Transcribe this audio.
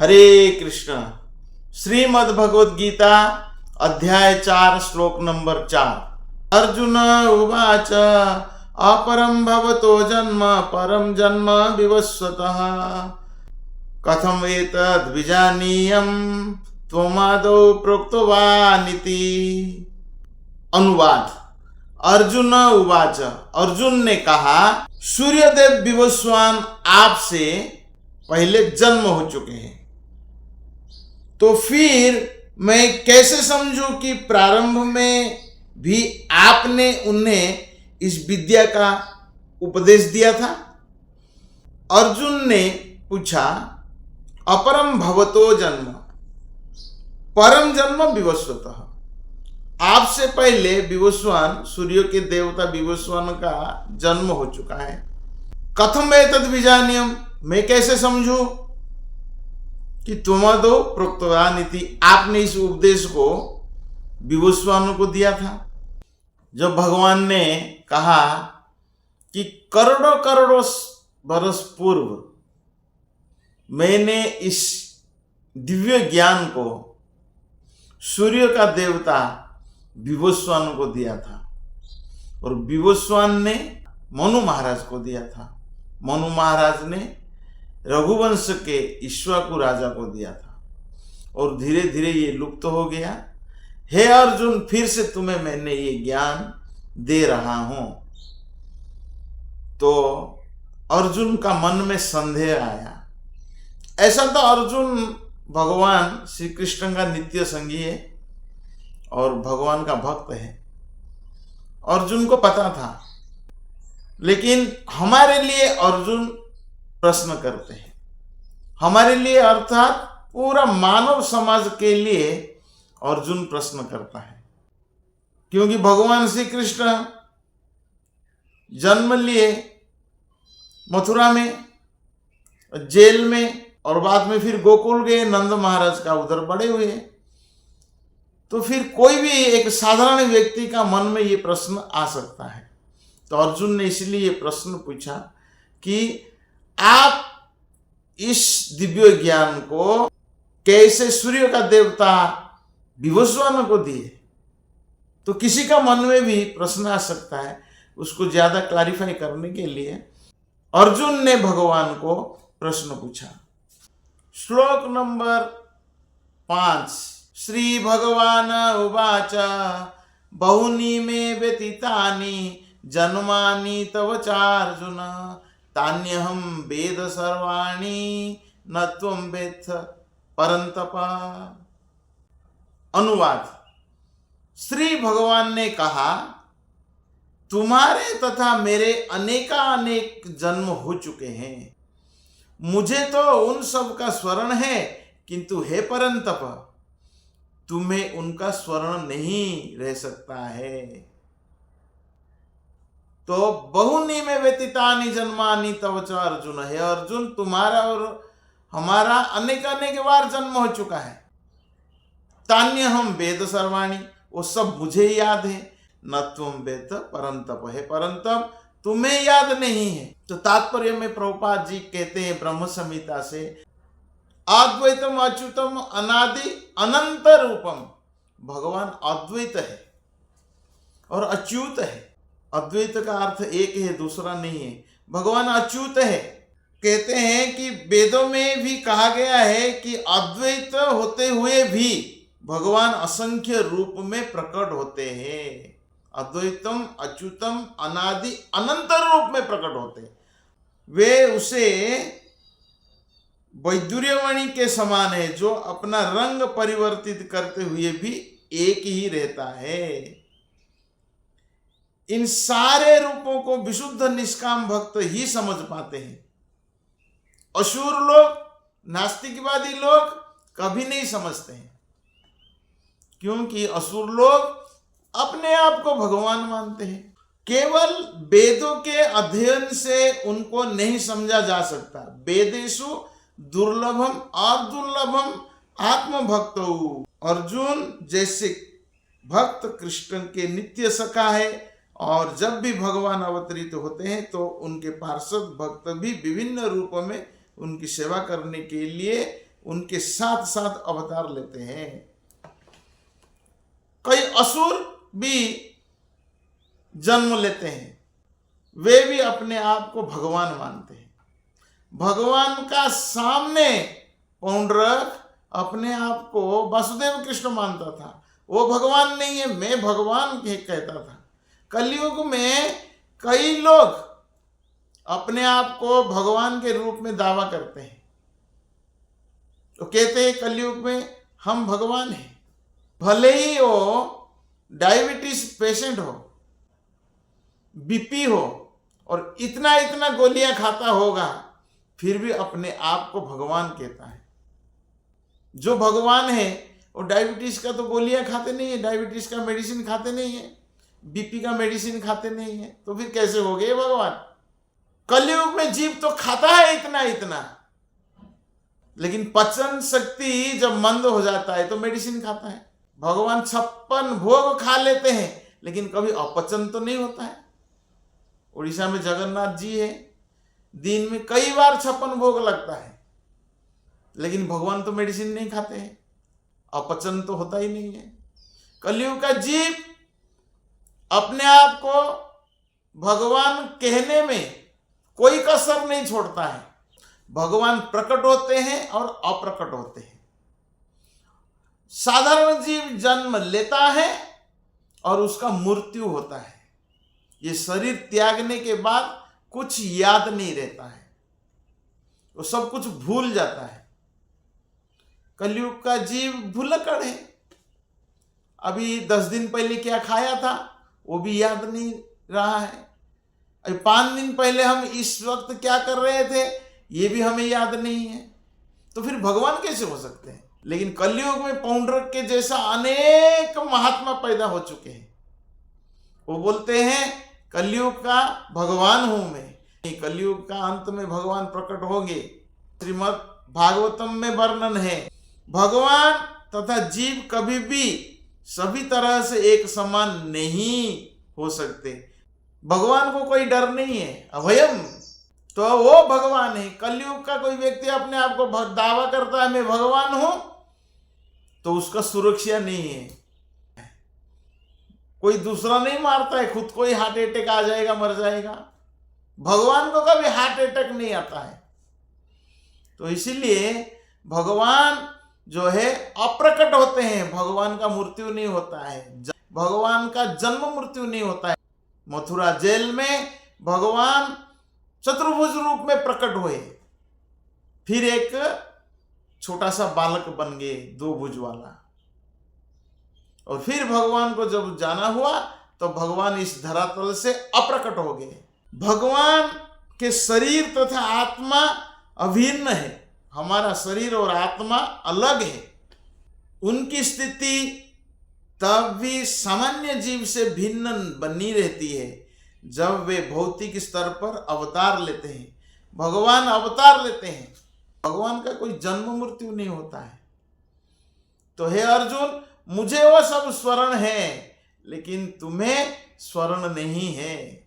हरे कृष्ण। श्रीमद् भगवद गीता अध्याय 4 श्लोक नंबर 4। अर्जुन उवाच अपरं भवतो जन्म परं जन्म विवस्वतः कथम एतद् विजानीयं त्वमादौ प्रोक्तवानिति। अनुवाद। अर्जुन उवाच, अर्जुन ने कहा, सूर्यदेव विवस्वान आपसे पहले जन्म हो चुके हैं, तो फिर मैं कैसे समझूं कि प्रारंभ में भी आपने उन्हें इस विद्या का उपदेश दिया था। अर्जुन ने पूछा, अपरम भवतो जन्म परम जन्म विवस्वतः, आपसे पहले विवस्वान सूर्य के देवता विवस्वान का जन्म हो चुका है। कथम एतद् विजानीयम्, मैं कैसे समझूं कि तुमदो प्रोक्तवानिति, आपने इस उपदेश को विवस्वान को दिया था। जब भगवान ने कहा कि करोड़ों करोड़ों बरस पूर्व मैंने इस दिव्य ज्ञान को सूर्य का देवता विवस्वान को दिया था, और विवस्वान ने मनु महाराज को दिया था। मनु महाराज ने रघुवंश के इक्ष्वाकु राजा को दिया था, और धीरे धीरे ये लुप्त हो गया। हे अर्जुन, फिर से तुम्हें मैंने ये ज्ञान दे रहा हूं। तो अर्जुन का मन में संदेह आया। ऐसा तो अर्जुन भगवान श्री कृष्ण का नित्य संगी है और भगवान का भक्त है, अर्जुन को पता था। लेकिन हमारे लिए अर्जुन प्रश्न करते हैं, हमारे लिए अर्थात पूरा मानव समाज के लिए अर्जुन प्रश्न करता है, क्योंकि भगवान श्री कृष्ण जन्म लिए मथुरा में, जेल में, और बाद में फिर गोकुल गए, नंद महाराज का उधर बड़े हुए। तो फिर कोई भी एक साधारण व्यक्ति का मन में ये प्रश्न आ सकता है। तो अर्जुन ने इसलिए ये प्रश्न पूछा कि आप इस दिव्य ज्ञान को कैसे सूर्य का देवता विवस्वान को दिए। तो किसी का मन में भी प्रश्न आ सकता है, उसको ज्यादा क्लैरिफाई करने के लिए अर्जुन ने भगवान को प्रश्न पूछा। श्लोक नंबर 5। श्री भगवान उवाच बहुनी मे व्यतीतानि जन्मानि तव चार्जुन तान्यहं वेद सर्वाणि न त्वं वेत्थ परन्तप। अनुवाद। श्री भगवान ने कहा, तुम्हारे तथा मेरे अनेकानेक जन्म हो चुके हैं, मुझे तो उन सब का स्मरण है, किंतु हे परंतप, तुम्हें उनका स्मरण नहीं रह सकता है। तो बहुनी में व्यतीतानि जन्मानि तव च अर्जुन, हे अर्जुन, तुम्हारा और हमारा अनेक अनेक बार जन्म हो चुका है। तान्य हम वेद सर्वाणि, वो सब मुझे याद है, न तुम वेद परंतप, है परंतप तुम्हें याद नहीं है। तो तात्पर्य में प्रभुपाद जी कहते हैं ब्रह्म संहिता से, अद्वैतम अच्युतम अनादि अनंत रूपम, भगवान अद्वैत है और अच्युत है। अद्वैत का अर्थ एक है, दूसरा नहीं है। भगवान अच्युत है। कहते हैं कि वेदों में भी कहा गया है कि अद्वैत होते हुए भी भगवान असंख्य रूप में प्रकट होते हैं। अद्वैतम अच्युतम अनादि अनंत रूप में प्रकट होते हैं। वे उसे वैदुर्यमणि के समान है, जो अपना रंग परिवर्तित करते हुए भी एक ही रहता है। इन सारे रूपों को विशुद्ध निष्काम भक्त ही समझ पाते हैं। असुर लोग, नास्तिकवादी लोग कभी नहीं समझते हैं, क्योंकि असुर लोग अपने आप को भगवान मानते हैं। केवल वेदों के अध्ययन से उनको नहीं समझा जा सकता। वेदेषु दुर्लभम अदुर्लभम आत्मभक्तौ, अर्जुन जैसे भक्त कृष्ण के नित्य सखा है, और जब भी भगवान अवतरित होते हैं तो उनके पार्षद भक्त भी विभिन्न रूपों में उनकी सेवा करने के लिए उनके साथ साथ अवतार लेते हैं। कई असुर भी जन्म लेते हैं, वे भी अपने आप को भगवान मानते हैं। भगवान का सामने पौंड्रक अपने आप को वासुदेव कृष्ण मानता था। वो भगवान नहीं है, मैं भगवान कहता था। कलयुग में कई लोग अपने आप को भगवान के रूप में दावा करते हैं, तो कहते हैं कलयुग में हम भगवान हैं। भले ही वो डायबिटीज पेशेंट हो, बीपी हो और इतना इतना गोलियां खाता होगा, फिर भी अपने आप को भगवान कहता है। जो भगवान है वो डायबिटीज का तो गोलियां खाते नहीं है, डायबिटीज का मेडिसिन खाते नहीं है, बीपी का मेडिसिन खाते नहीं है, तो फिर कैसे हो गए भगवान? कलयुग में जीव तो खाता है इतना इतना, लेकिन पचन शक्ति जब मंद हो जाता है तो मेडिसिन खाता है। भगवान 56 भोग खा लेते हैं, लेकिन कभी अपचन तो नहीं होता है। उड़ीसा में जगन्नाथ जी है, दिन में कई बार 56 भोग लगता है, लेकिन भगवान तो मेडिसिन नहीं खाते हैं, अपचन तो होता ही नहीं है। कलयुग का जीव अपने आप को भगवान कहने में कोई कसर नहीं छोड़ता है। भगवान प्रकट होते हैं और अप्रकट होते हैं। साधारण जीव जन्म लेता है और उसका मृत्यु होता है। ये शरीर त्यागने के बाद कुछ याद नहीं रहता है, वो सब कुछ भूल जाता है। कलयुग का जीव भुलक्कड़ है। अभी 10 दिन पहले क्या खाया था वो भी याद नहीं रहा है। अभी 5 दिन पहले हम इस वक्त क्या कर रहे थे ये भी हमें याद नहीं है, तो फिर भगवान कैसे हो सकते हैं? लेकिन कलयुग में पौंड्रक के जैसा अनेक महात्मा पैदा हो चुके हैं। वो बोलते हैं कलयुग का भगवान हूं मैं। कलयुग का अंत में भगवान प्रकट होंगे। श्रीमद् भागवतम में वर्णन है, भगवान तथा जीव कभी भी सभी तरह से एक समान नहीं हो सकते। भगवान को कोई डर नहीं है, अभयम, तो वो भगवान है। कलयुग का कोई व्यक्ति अपने आप को दावा करता है मैं भगवान हूं, तो उसका सुरक्षा नहीं है। कोई दूसरा नहीं मारता है, खुद को ही हार्ट अटैक आ जाएगा, मर जाएगा। भगवान को कभी हार्ट अटैक नहीं आता है। तो इसीलिए भगवान जो है अप्रकट होते हैं, भगवान का मृत्यु नहीं होता है, भगवान का जन्म मृत्यु नहीं होता है। मथुरा जेल में भगवान चतुर्भुज रूप में प्रकट हुए, फिर एक छोटा सा बालक बन गए 2 भुज वाला, और फिर भगवान को जब जाना हुआ तो भगवान इस धरातल से अप्रकट हो गए। भगवान के शरीर तथा आत्मा अभिन्न है, हमारा शरीर और आत्मा अलग है। उनकी स्थिति तब भी सामान्य जीव से भिन्न बनी रहती है जब वे भौतिक स्तर पर अवतार लेते हैं। भगवान अवतार लेते हैं, भगवान का कोई जन्म मृत्यु नहीं होता है। तो हे अर्जुन, मुझे वो सब स्वर्ण है, लेकिन तुम्हें स्वर्ण नहीं है।